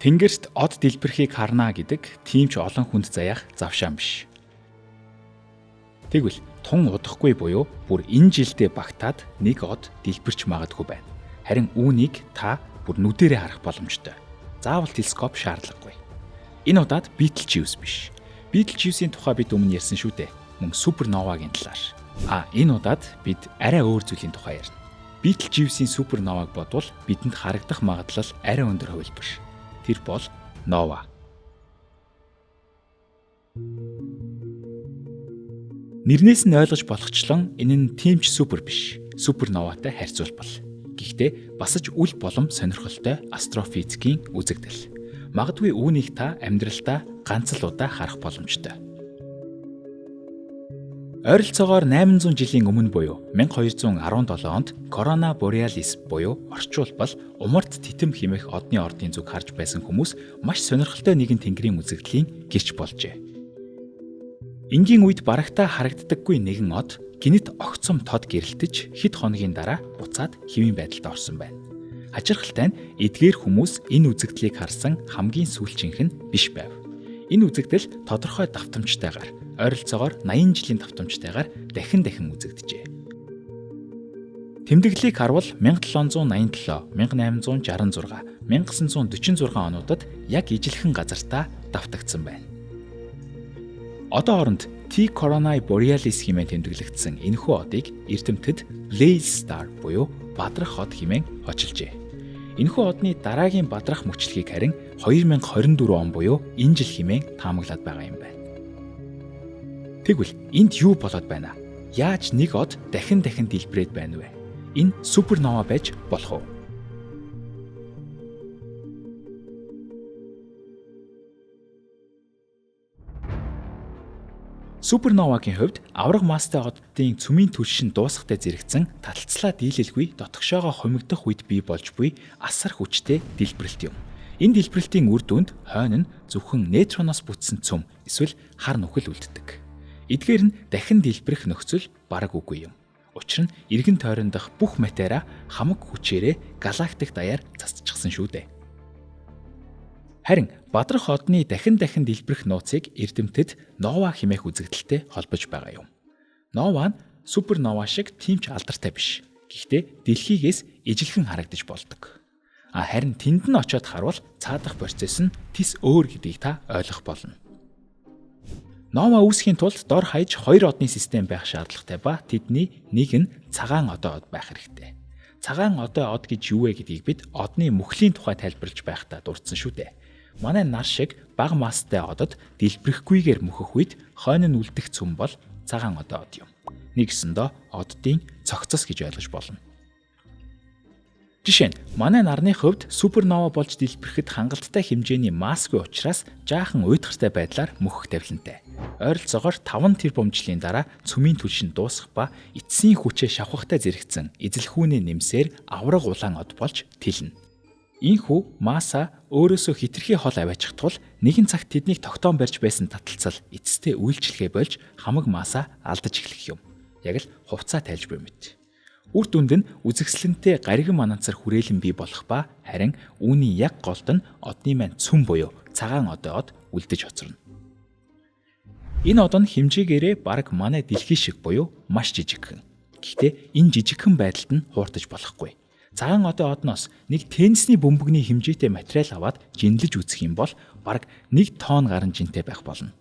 Тэнгэрт од дэлбэрхийг харна гэдэг тийм ч олон хүнд заяах завшаан биш. Тэгвэл тун удахгүй буюу бүр энэ жилдээ багтаад нэг од дэлбэрч магадгүй байна. Харин үүнийг та бүр нүдэрээ харах боломжтой. Заавал телескоп шаардлагагүй. Энэ удаад Betelgeuse биш. Betelgeuse-ийн тухай бид өмнө ярьсан шүү дээ. Мөн суперновагийн талаар. Энэ удаад бид арай өөр зүйлийн тухай ярина. Betelgeuse-ийн суперноваг бодвол бидэнд харагдах магадлал арай өндөр хувилбар. Тэр бол нова. Нэрнээс нь ойлгож болохчлон энэ нь тийм ч супер биш. Суперноватай харьцуулбал. Гэхдээ бас ч үл болом сонирхолтой астрофизикийн үзэгдэл. Магадгүй үүнийг та амьдралдаа ганц л удаа харах боломжтой. Ойролцоогоор 800 жилийн өмнө буюу 1217 онд Corona Borealis буюу орчуулбал умард титэм хэмээх одны ордын зүг харж байсан хүмүүс маш сонирхолтой нэгэн тэнгэрийн үзэгдлийн гэрч болжээ. Энгийн үед барагтаа харагддаггүй нэгэн од гинэт огцом тод гэрэлтэж хэд хоногийн дараа буцаад хэвийн байдалд орсон байна. Хачирхалтай нь эдгээр хүмүүс энэ үзэгдлийг харсан хамгийн сүүлчийнх нь биш байв. Энэ үзэгдэл тодорхой давтамжтайгаар ойролцоогоор 80 жилийн давтамжтайгаар дахин үзэгджээ. Тэмдэглэлийг харвал 1787, 1866, 1946 онуудад яг ижилхэн газартаа давтагдсан байна. Одоо оронд T Coronae Borealis хэмээн тэмдэглэгдсэн энэхүү одыг эрдэмтэд Blaze Star буюу бадрах од хэмээн очилжээ. Энэхүү одны дараагийн бадрах мөчлөгийг харин 2024 он буюу энэ жил хэмээн таамаглаад байгаа юм байна. Тэгвэл энд юу болоод байна? Яаж нэг од дахин дэлбэрээд байна вэ? Энэ супернова байж болох уу? Суперновагийн хувьд авраг мастай оддын цөмийн түлшин дуусахтай зэрэгцэн таталцлаа дийлэлгүй дотгошоогоо хумигдах үед бий болж буй асар хүчтэй дэлбэрэлт юм. Энэ дэлбэрэлтийн үр дүнд хойно нь зөвхөн нейтроноос бүтсэн цөм эсвэл хар нүхэл үлддэг. Эдгээр нь дахин дэлбэрэх нөхцөл бараг үгүй юм. Учир нь эргэн тойрон дах бүх материа хамаг хүчээрээ галактик даяар засчихсан шүү дээ. Харин бадрах одны дахин дэлбэрэх нууцыг эрдэмтэд нова хэмээх үзэгдэлтэй холбож байгаа юм. Нова нь супернова шиг тийм ч алдартай биш. Гэхдээ дэлхийгээс ижилхэн харагдаж болдог. Харин тэнд нь очиод харвал цаадах процесс нь тис өөр гэдгийг та ойлгох болно. Нова үүсгэхийн тулд дор хаяж 2 одны систем байх шаардлагатай ба тэдний нэг нь цагаан одоо од байх хэрэгтэй. Цагаан одоо од гэж юу вэ гэдгийг бид одны мөхлийн тухай тайлбарлаж байхдаа дурдсан шүү дээ. Манай нар шиг бага масстай одод дэлбэрэхгүйгээр мөхөх үед хойно нь үлдэх цөм бол цагаан одоо од юм. Нэгсэндөө оддын цогцос гэж ойлгож болно. Жишээ нь манай нарны хувьд супернова болж дэлбэрэхэд хангалттай хэмжээний массгүй учраас жаахан уйдгартай байдлаар мөхөх тавилантай. Ойролцоогоор 5 тэрбум жилийн дараа цөмийн түлшин дуусах ба эцсийн хүчээ шавхахтай зэрэгцэн эзэлхүүнээ нэмсээр авраг улаан од болж тэлнэ. Ийхүү масса өөрөөсөө хитрхи хол аваачих тул нэгэн цагт тэднийг тогтоон барьж байсан таталцал эцэстээ үйлчлэгээ болж хамаг масса алдаж эхлэх юм. Яг л хувцас тайлж буй мэт. Үр дүнд нь үзэгсэлэнтэй гариган мананцар хүрээлэн бий болох ба харин үүний яг голд нь одны маань цөм буюу цагаан одоо од үлдэж хоцорно. Энэ од нь хэмжээгээрээ бараг манай дэлхий шиг буюу маш жижигхэн. Гэхдээ энэ жижигхэн байдалд нь хууртаж болохгүй. Цагаан одоо одноос нэг теннисний бөмбөгний хэмжээтэй материал аваад жинлэж үзэх юм бол бараг 1 тонн гаруй жинтэй байх болно.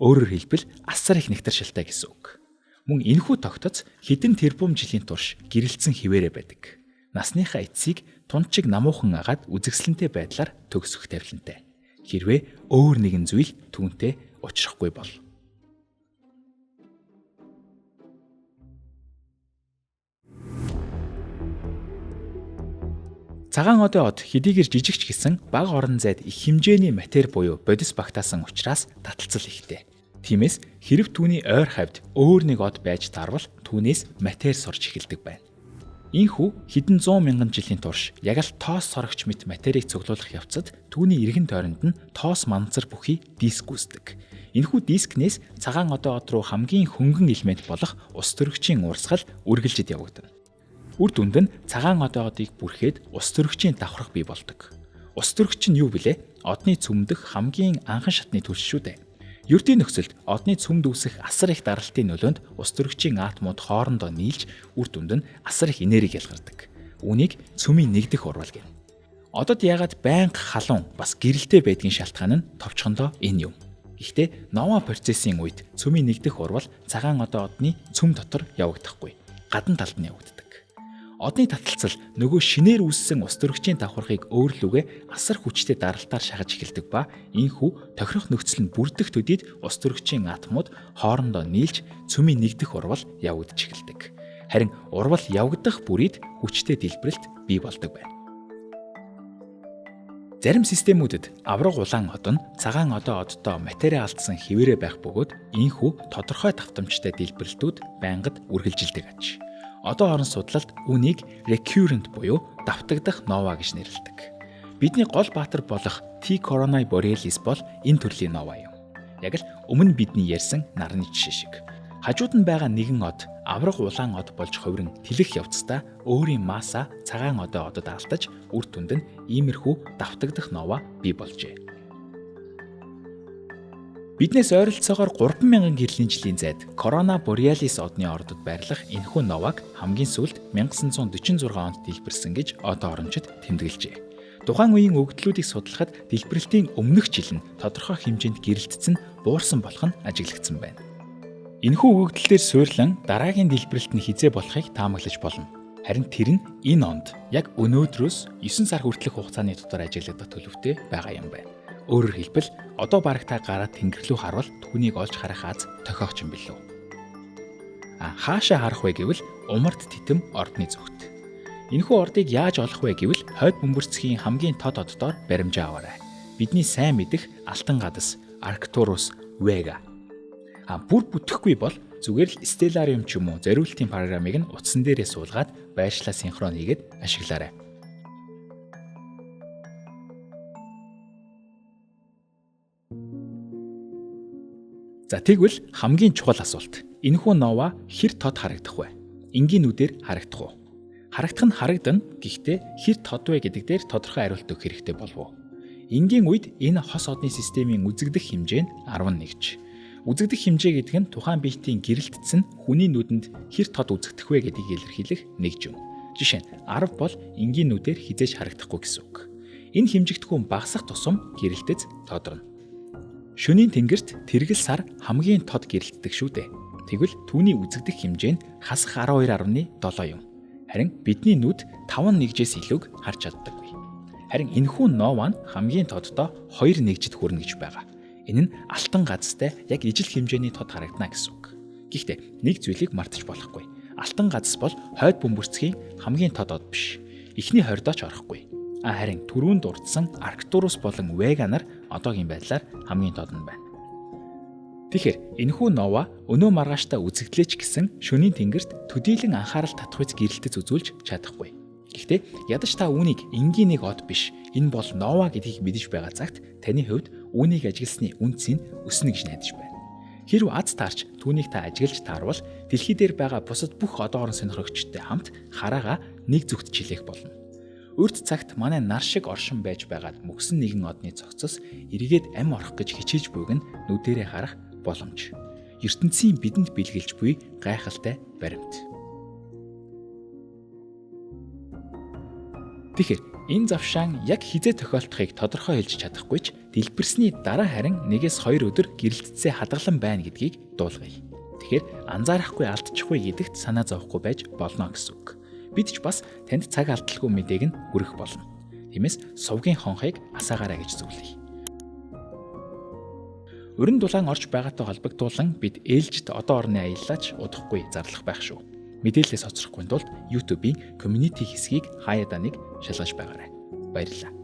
Өөрөөр хэлбэл асар их нэгтаршилтай гэсэн үг. Мөн энэхүү тогтоц хэдэн тэрбум жилийн турш гэрэлцсэн хിവэрэ байдаг. Насныхаа эцсийг тунчиг намуухан агаад үзэгсэлэнтэй байдлаар төгсөх тавилантай. Хэрвээ өөр нэгэн зүйл түүнтэй учрахгүй бол. Цагаан одоо од хэдийгээр жижигч гэсэн бага орон зайд их хэмжээний матери буюу бодис багтаасан учраас таталцал ихтэй. Тиймээс хэрв түүний ойр хавьд өөр нэг од байж таарвал түүнээс матери сурч эхэлдэг байна. Ийхүү хэдэн 100 мянган жилийн турш яг л тоос сорогч мэт материйг цуглуулах явцад түүний эргэн тойронд нь тоос манцар бүхий диск үүсдэг. Энэхүү дискнээс цагаан одоо од руу хамгийн хөнгөн элемент болох ус төрөгчийн урсгал үргэлжид явагдана. Үр дүнд нь цагаан одоо одыг бүрхээд ус төрөгчийн давхрах бий болдог. Ус төрөгч нь юу билээ? Одны цөмдөх хамгийн анхан шатны түлш шүү дээ. Ердийн нөхцөлд одны цөмд үүсэх асар их даралтын нөлөөнд ус төрөгчийн атомууд хоорондоо нийлж үр дүнд нь асар их энерги ялгардаг. Үүнийг цөмийн нэгдэх урвал гэнэ. Одод яагаад байнга халуун бас гэрэлтэй байдгийн шалтгаан нь товчхондоо энэ юм. Гэхдээ нова процессын үед цөмийн нэгдэх урвал цагаан одоо одны цөм дотор явагдахгүй. Гадна талд нь явагддаг. Одны таталцал нөгөө шинээр үүссэн ус төрөгчийн давхархыг өөрлөгөө асар хүчтэй даралтаар шахаж эхэлдэг ба ийхүү тохирох нөхцөл нь бүрдэх төдийд ус төрөгчийн атомууд хоорондоо нийлж цөмийн нэгдэх урвал явагдаж эхэлдэг. Харин урвал явагдах бүрийд хүчтэй дэлбэрэлт бий болдог байна. Зарим системүүдэд авраг улаан од нь цагаан одоо одтой материал алдсан хэвээрээ байх бөгөөд ийхүү тодорхой давтамжтай дэлбэрэлтүүд байнгад үргэлжилдэг аж. Одоо орон судлалд үүнийг recurrent буюу давтагдах нова гэж нэрлэдэг. Бидний гол баатар болох T Coronae borealis бол энэ төрлийн нова юм. Яг л өмнө бидний ярьсан нарны жишээ шиг. Хажууд нь байгаа нэгэн од авраг улаан од болж хувиран тэлэх явцдаа өөрийн масса цагаан одоо одод алдаж үр дүнд нь иймэрхүү давтагдах нова бий болжээ. Биднээс ойролцоогоор 3000 гэрлийн жилийн зайд Corona borealis одны ордод байрлах энэхүү новаг хамгийн сүүлд 1946 онд дэлбэрсэн гэж одоо орончид тэмдэглэжээ. Тухайн үеийн өгөгдлүүдийг судлахад дэлбэрэлтийн өмнөх жил нь тодорхой хэмжээнд гэрэлтсэн буурсан болох нь ажиглагдсан байна. Энэхүү өгөгдлөөр суйрлан дараагийн дэлбэрэлт нь хизээ болохыг таамаглаж болно. Харин тэр нь энэ онд яг өнөөдрөөс 9 сар хүртэлх хугацааны дотор ажиглагдах төлөвтэй байгаа юм байна. Өөрөөр хэлбэл одоо бараг та гараад тэнгэр рүү харвал түүнийг олж харах аз тохиогч юм билүү. Хаашаа харах вэ гэвэл умард титэм ордны зүгт. Энэхүү ордыг яаж олох вэ гэвэл хойд бөмбөрцгийн хамгийн тод оддоор баримжаа аваарай. Бидний сайн мэдих алтан гадас Arcturus Vega. Бүр бүтэхгүй бол зүгээр л Stellarium ч юм уу зориултын программыг нь утсан дээрээ суулгаад байршлаа синхрон хийгээд ашиглаарай. За тэгвэл хамгийн чухал асуулт. Энэхүү нова хэр тод харагдах вэ? Энгийнүүдээр харагдах уу? Харагдах нь харагдан. Гэхдээ хэр тод вэ гэдэг дээр тодорхой хариулт өгөх хэрэгтэй болов уу? Энгийн үед энэ хос одны системийн үзэгдэх хэмжээ нь 11-ч. Үзэгдэх хэмжээ гэдэг нь тухайн биетийн гэрэлтсэн хүний нүдэнд хэр тод үзэгдэх вэ гэдгийг илэрхийлэх нэг юм. Жишээ нь 10 бол энгийнүүдээр хизээж харагдахгүй гэсэн үг. Энэ хэмжигдэхүүн багасах тусам гэрэлтэц тодорно. Шөнийн тэнгэрт тэргэл сар хамгийн тод гэрэлтдэг шүү дээ. Тэгвэл түүний үзэгдэх хэмжээ нь хасах 12.7 юм. Харин бидний нүд 5.1-ээс илүүг харж чаддаггүй. Харин энэхүү нова нь хамгийн тоддоо 2.1-д хүрнэ гэж байгаа. Энэ нь алтан газтай яг ижил хэмжээний тод харагдана гэсэн үг. Гэхдээ нэг зүйлийг мартаж болохгүй. Алтан газс бол хойд бөмбөрцгийн хамгийн тод од биш. Эхний 20-доо ч орохгүй. Харин түрүүнд дурдсан Arcturus болон Vega нар одоогийн байдлаар хамгийн тод нь байна. Тэгэхээр энэхүү нова өнөө маргааштай үзэгдлээч гэсэн шөнийн тэнгэрт төдийлөн анхаарал татахуйц гэрэлтэц үзүүлж чадахгүй. Гэхдээ ядаж та үүнийг энгийн нэг од биш, энэ бол нова гэдгийг мэдэж байгаа цагт таны хувьд үүнийг ажигласны үнц нь өснө гэж найдаж байна. Хэрв аз таарч түүнийг та ажиглаж таарвал дэлхий дээр байгаа бусад бүх одоорон сонирхогчтой хамт хараага нэг зүгт чилээх болно. Урт цагт манай нар шиг оршин байж байгаад мөксөн нэгэн одны цогцос эргээд ам орох гэж хичээж буйг нь нүдэрээ харах боломж. ертөнцийн бидэнд бэлгэлж буй гайхалтай баримт. Тэгэхээр энэ завшаан яг хизээ тохиолдохыг тодорхой хэлж чадахгүй ч дэлбэрсний дараа харин 1-2 өдөр гэрэлтцээ хадгалан байна гэдгийг дуулгая. Тэгэхээр анзаарахгүй алдчихгүй гэдэгт санаа зовхгүй байж болно гэсэн үг. Бид ч бас танд цаг алдалгүй мэдээг нь хүргэх болно. Тиймээс сувгийн хонхыг асаагаарай гэж зөвлөе. Өрн дулаан орж байгаатай холбогдуулан бид ээлжид одоо орны аяллаач удахгүй зарлах байх шүү. Мэдээлэлээс хоцрохгүй тулд YouTube-ийн community хэсгийг хаяадаа нэг шалгаж байгаарай. Баярлалаа.